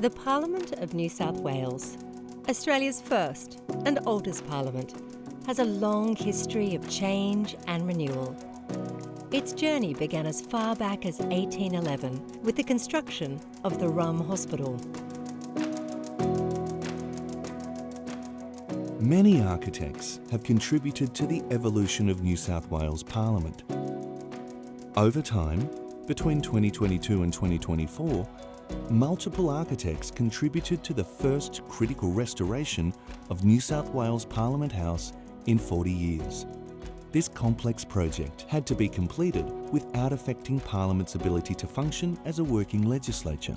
The Parliament of New South Wales, Australia's first and oldest parliament, has a long history of change and renewal. Its journey began as far back as 1811 with the construction of the Rum Hospital. Many architects have contributed to the evolution of New South Wales Parliament. Over time, between 2022 and 2024, multiple architects contributed to the first critical restoration of New South Wales Parliament House in 40 years. This complex project had to be completed without affecting Parliament's ability to function as a working legislature.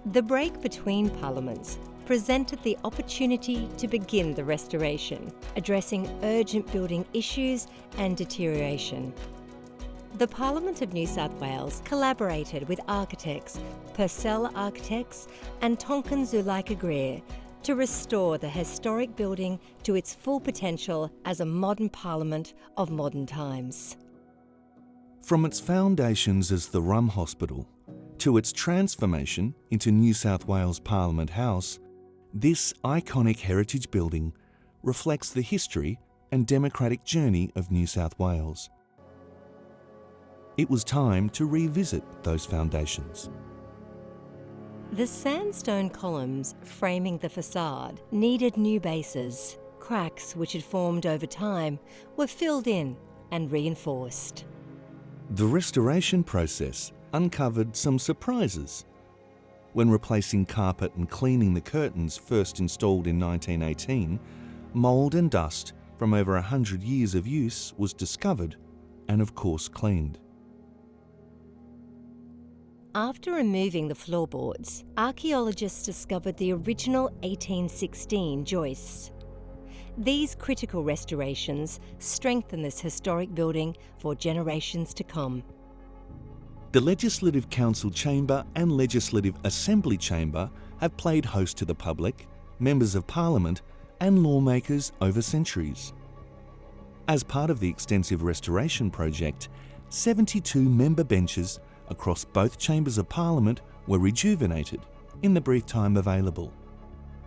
The break between parliaments presented the opportunity to begin the restoration, addressing urgent building issues and deterioration. The Parliament of New South Wales collaborated with architects, Purcell Architects and Tonkin Zuleika Greer to restore the historic building to its full potential as a modern parliament of modern times. From its foundations as the Rum Hospital to its transformation into New South Wales Parliament House, this iconic heritage building reflects the history and democratic journey of New South Wales. It was time to revisit those foundations. The sandstone columns framing the façade needed new bases. Cracks which had formed over time were filled in and reinforced. The restoration process uncovered some surprises. When replacing carpet and cleaning the curtains first installed in 1918, mould and dust from over 100 years of use was discovered and of course cleaned. After removing the floorboards, archaeologists discovered the original 1816 joists. These critical restorations strengthen this historic building for generations to come. The Legislative Council Chamber and Legislative Assembly Chamber have played host to the public, members of Parliament and lawmakers over centuries. As part of the extensive restoration project, 72 member benches across both chambers of Parliament were rejuvenated in the brief time available.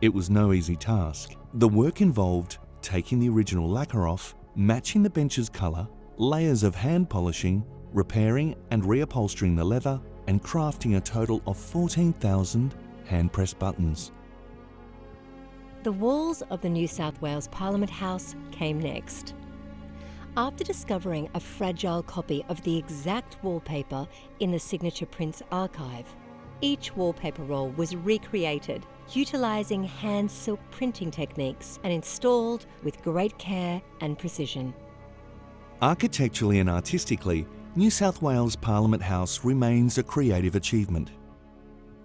It was no easy task. The work involved taking the original lacquer off, matching the bench's colour, layers of hand polishing, repairing and reupholstering the leather, and crafting a total of 14,000 hand-pressed buttons. The walls of the New South Wales Parliament House came next. After discovering a fragile copy of the exact wallpaper in the Signature Prints archive, each wallpaper roll was recreated utilising hand silk printing techniques and installed with great care and precision. Architecturally and artistically, New South Wales Parliament House remains a creative achievement.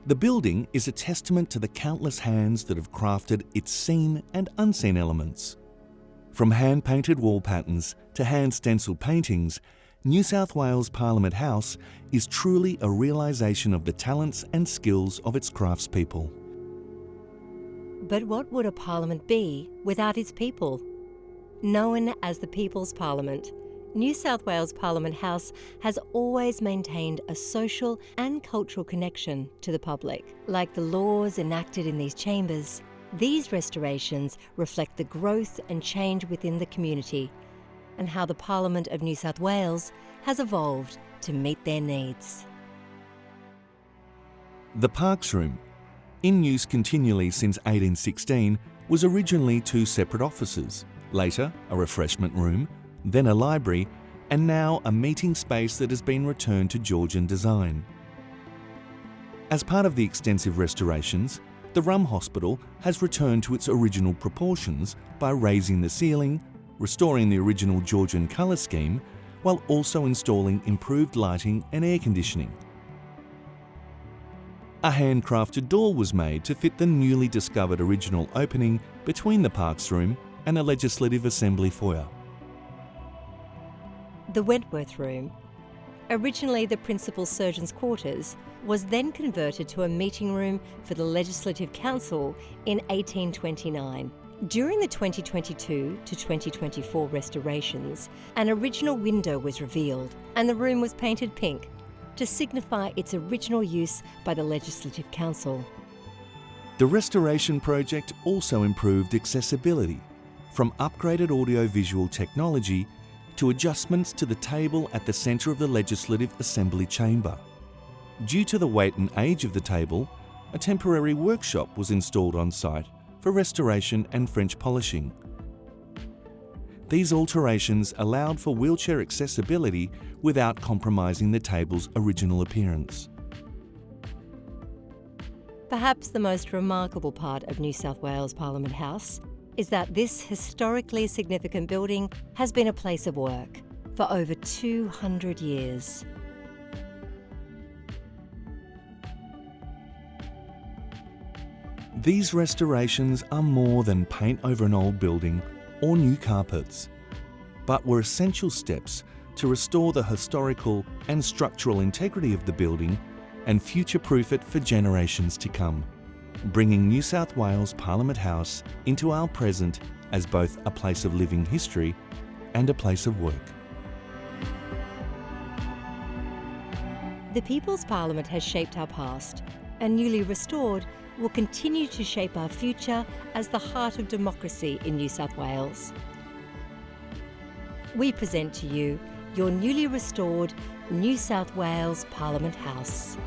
The building is a testament to the countless hands that have crafted its seen and unseen elements. From hand-painted wall patterns to hand-stenciled paintings, New South Wales Parliament House is truly a realisation of the talents and skills of its craftspeople. But what would a parliament be without its people? Known as the People's Parliament, New South Wales Parliament House has always maintained a social and cultural connection to the public. Like the laws enacted in these chambers, these restorations reflect the growth and change within the community and how the Parliament of New South Wales has evolved to meet their needs. The Parks Room, in use continually since 1816, was originally two separate offices, later a refreshment room, then a library, and now a meeting space that has been returned to Georgian design. As part of the extensive restorations, the Rum Hospital has returned to its original proportions by raising the ceiling, restoring the original Georgian colour scheme, while also installing improved lighting and air conditioning. A handcrafted door was made to fit the newly discovered original opening between the Parks Room and the Legislative Assembly foyer. The Wentworth Room, originally the Principal Surgeon's Quarters, was then converted to a meeting room for the Legislative Council in 1829. During the 2022 to 2024 restorations, an original window was revealed and the room was painted pink to signify its original use by the Legislative Council. The restoration project also improved accessibility, from upgraded audio-visual technology to adjustments to the table at the centre of the Legislative Assembly chamber. Due to the weight and age of the table, a temporary workshop was installed on site for restoration and French polishing. These alterations allowed for wheelchair accessibility without compromising the table's original appearance. Perhaps the most remarkable part of New South Wales Parliament House is that this historically significant building has been a place of work for over 200 years. These restorations are more than paint over an old building or new carpets, but were essential steps to restore the historical and structural integrity of the building and future-proof it for generations to come, bringing New South Wales Parliament House into our present as both a place of living history and a place of work. The People's Parliament has shaped our past, and newly restored will continue to shape our future as the heart of democracy in New South Wales. We present to you your newly restored New South Wales Parliament House.